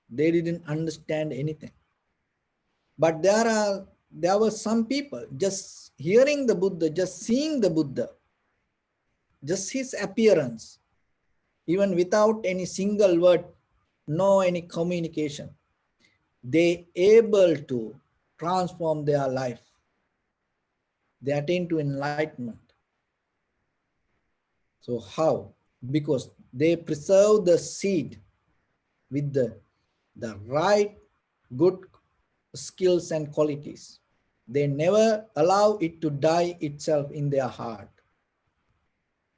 They didn't understand anything. But there were some people just hearing the Buddha, just seeing the Buddha, just his appearance, even without any single word, no any communication, they able to transform their life. They attain to enlightenment. So how? Because they preserve the seed with the right good skills and qualities. They never allow it to die itself in their heart.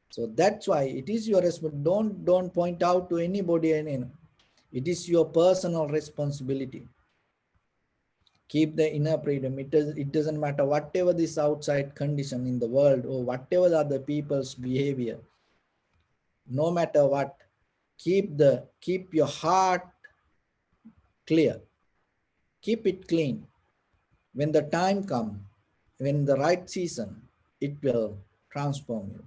So that's why it is your responsibility. Don't point out to anybody. It is your personal responsibility. Keep the inner freedom. It doesn't matter whatever this outside condition in the world or whatever the other people's behavior. No matter what, keep your heart clear. Keep it clean. When the time comes, when the right season, it will transform you.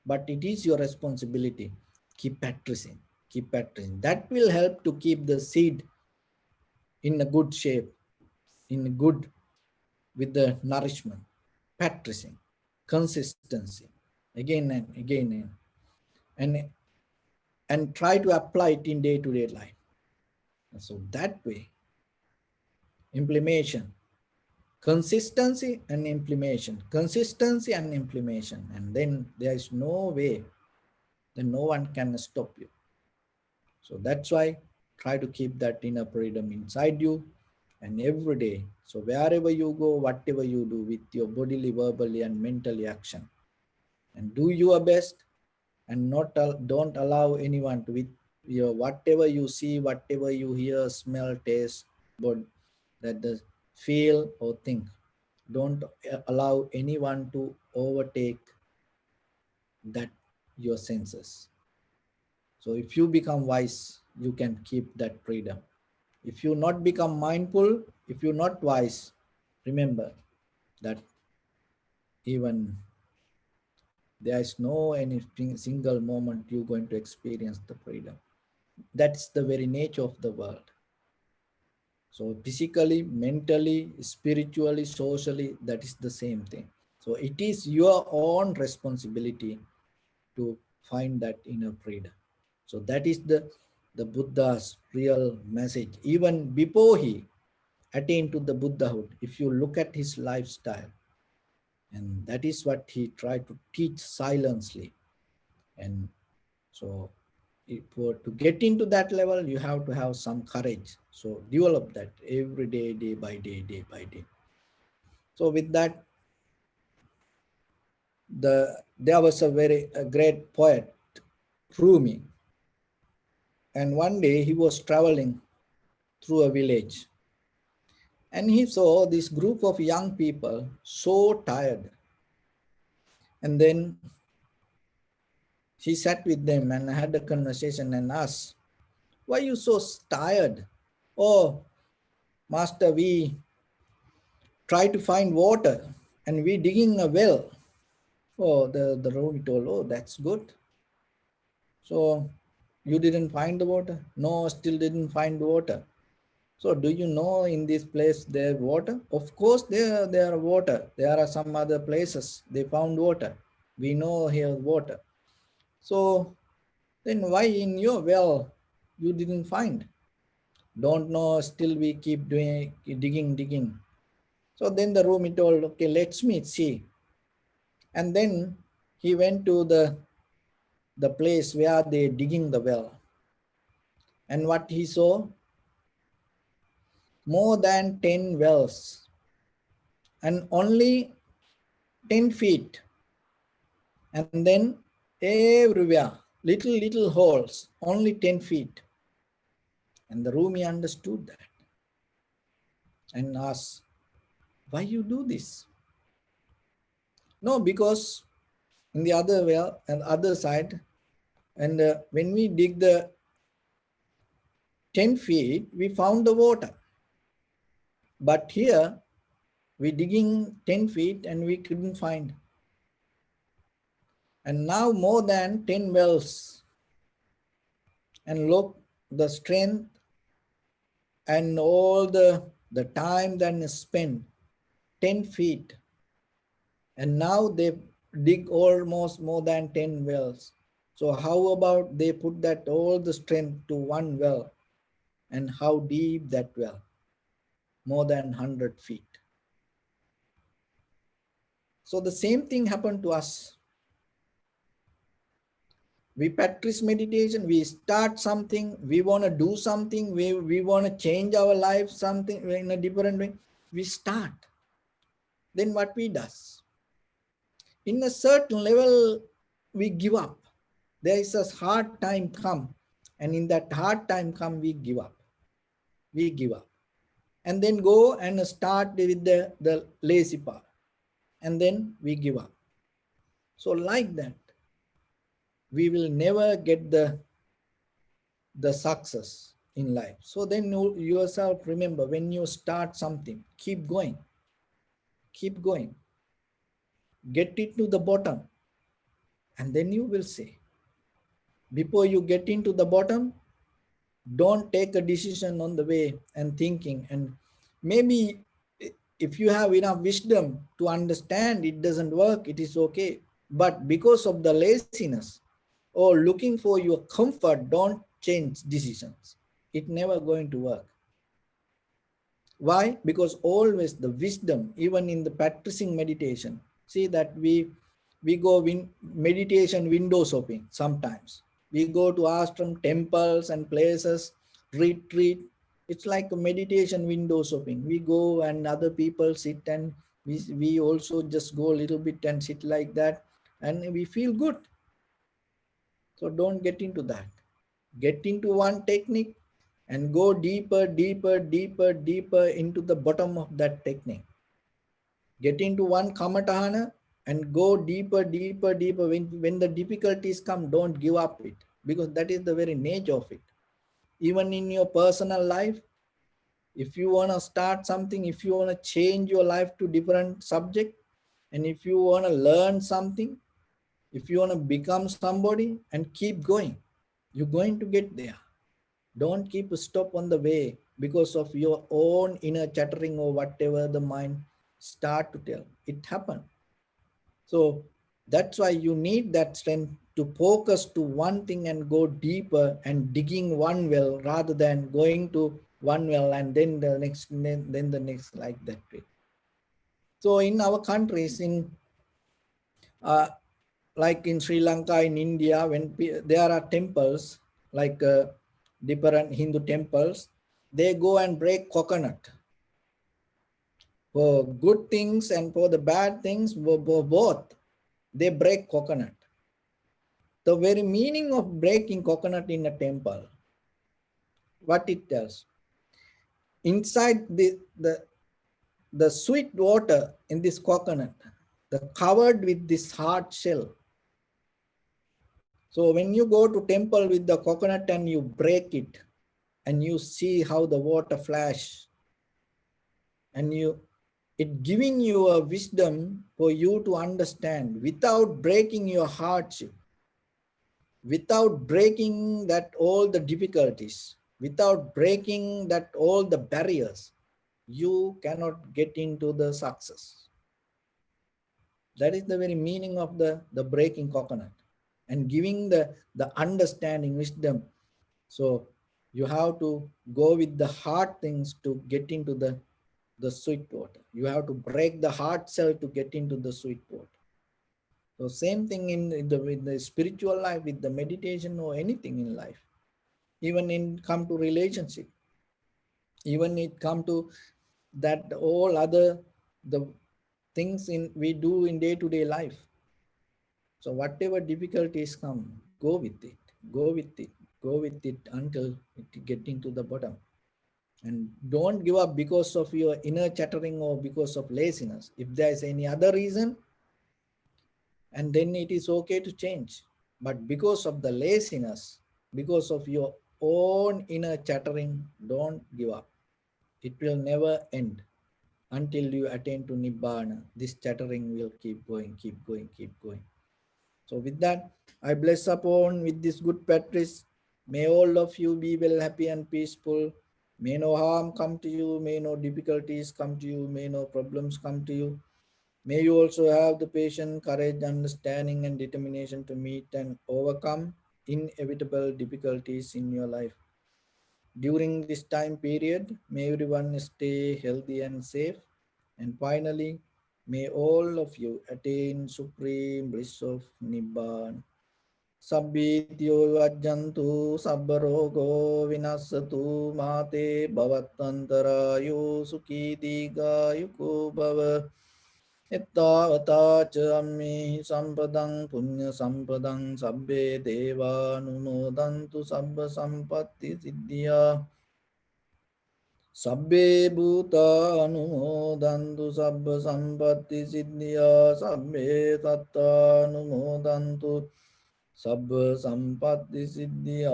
But it is your responsibility. Keep practicing. Keep practicing. That will help to keep the seed in a good shape, in good with the nourishment, practicing, consistency, again and again, and try to apply it in day-to-day life. So that way, implementation, consistency and implementation, consistency and implementation, and then there is no way, then no one can stop you. So that's why try to keep that inner freedom inside you and every day. So wherever you go, whatever you do with your bodily, verbally, and mentally action, and do your best, and don't allow anyone to with your whatever you see, whatever you hear, smell, taste, but that the feel or think. Don't allow anyone to overtake that your senses. So if you become wise, you can keep that freedom. If you not become mindful, if you're not wise, remember that even there is no any single moment you're going to experience the freedom. That's the very nature of the world. So physically, mentally, spiritually, socially, that is the same thing. So it is your own responsibility to find that inner freedom. So that is the Buddha's real message. Even before he attained to the Buddhahood, if you look at his lifestyle, and that is what he tried to teach silently. And so to get into that level, you have to have some courage. So develop that every day, day by day, day by day. So with that, there was a great poet, Rumi, and one day he was traveling through a village, and he saw this group of young people so tired. And then he sat with them and had a conversation and asked, "Why are you so tired?" "Oh, master, we try to find water and we digging a well." Oh, the Rumi told, "Oh, that's good. So you didn't find the water?" "No, still didn't find the water." "So do you know in this place there water?" "Of course there are water. There are some other places they found water. We know here water. So then why in your well you didn't find?" "Don't know, still we keep doing digging." So then the Rumi told, "Okay, let's me see." And then he went to the place where they digging the well. And what he saw? More than 10 wells and only 10 feet. And then everywhere, little holes, only 10 feet. And the Rumi understood that and asked, "Why you do this?" "No, because in the other well and other side, and when we dig the 10 feet, we found the water. But here, we digging 10 feet and we couldn't find. And now more than 10 wells. And look, the strength and all the time that is spent, 10 feet. And now they dig almost more than 10 wells. So how about they put that all the strength to one well? And how deep that well? More than 100 feet. So the same thing happened to us. We practice meditation, we start something, we want to do something, we want to change our life something in a different way. We start. Then what we does? In a certain level, we give up. There is a hard time come, and in that hard time come, we give up. We give up. And then go and start with the lazy part. And then we give up. So like that, we will never get the success in life. So then you yourself remember, when you start something, keep going, get it to the bottom, and then you will see. Before you get into the bottom, don't take a decision on the way and thinking. And maybe if you have enough wisdom to understand it doesn't work, it is okay. But because of the laziness or looking for your comfort, don't change decisions. It never going to work. Why? Because always the wisdom, even in the practicing meditation, see that we go meditation window shopping sometimes. We go to ashram, temples and places, retreat. It's like a meditation window shopping. We go and other people sit, and we also just go a little bit and sit like that, and we feel good. So don't get into that. Get into one technique and go deeper into the bottom of that technique. Get into one kamatahana and go deeper, deeper, deeper. When the difficulties come, don't give up it, because that is the very nature of it. Even in your personal life, if you want to start something, if you want to change your life to different subject, and if you want to learn something, if you want to become somebody, and keep going, you're going to get there. Don't keep a stop on the way because of your own inner chattering or whatever the mind start to tell. It happened. So that's why you need that strength to focus to one thing and go deeper and digging one well rather than going to one well and then the next, then the next, like that way. So in our countries, in uh, like in Sri Lanka, in India, when there are temples, like different Hindu temples, they go and break coconut for good things and for the bad things, both. They break coconut. The very meaning of breaking coconut in a temple, what it tells. Inside the sweet water in this coconut, the covered with this hard shell. So when you go to temple with the coconut and you break it and you see how the water flash, and it giving you a wisdom for you to understand without breaking your hardship, without breaking that all the difficulties, without breaking that all the barriers, you cannot get into the success. That is the very meaning of the breaking coconut and giving the understanding wisdom. So you have to go with the hard things to get into the sweet water. You have to break the hard shell to get into the sweet water. So same thing with the spiritual life, with the meditation or anything in life. Even in come to relationship, even it come to that all other the things in we do in day-to-day life. So whatever difficulties come, go with it, go with it, go with it until it get into the bottom. And don't give up because of your inner chattering or because of laziness. If there is any other reason, and then it is okay to change. But because of the laziness, because of your own inner chattering, don't give up. It will never end until you attain to Nibbana. This chattering will keep going, keep going, keep going. So with that, I bless upon with this good practice. May all of you be well, happy and peaceful. May no harm come to you. May no difficulties come to you. May no problems come to you. May you also have the patience, courage, understanding, and determination to meet and overcome inevitable difficulties in your life. During this time period, may everyone stay healthy and safe. And finally, may all of you attain supreme bliss of Nibbana. Sabbityo vajjantu sabbarogo vinasatu mate bhavatantarayo sukhi digayuko bhava. Ettavata ca ammi sampadang punya sampadang sabbe deva numodantu sabba sampatti siddhya. Sabbe bhuta anumodantu sabba sampatti siddhya. Sabbe tatta anumodantu sabba sampatti siddhya.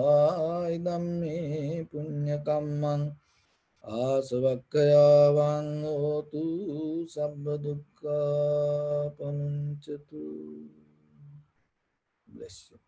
Idam me punya kammang asavakkayavang hotu sabba dukkha pamuncatu. Bless you.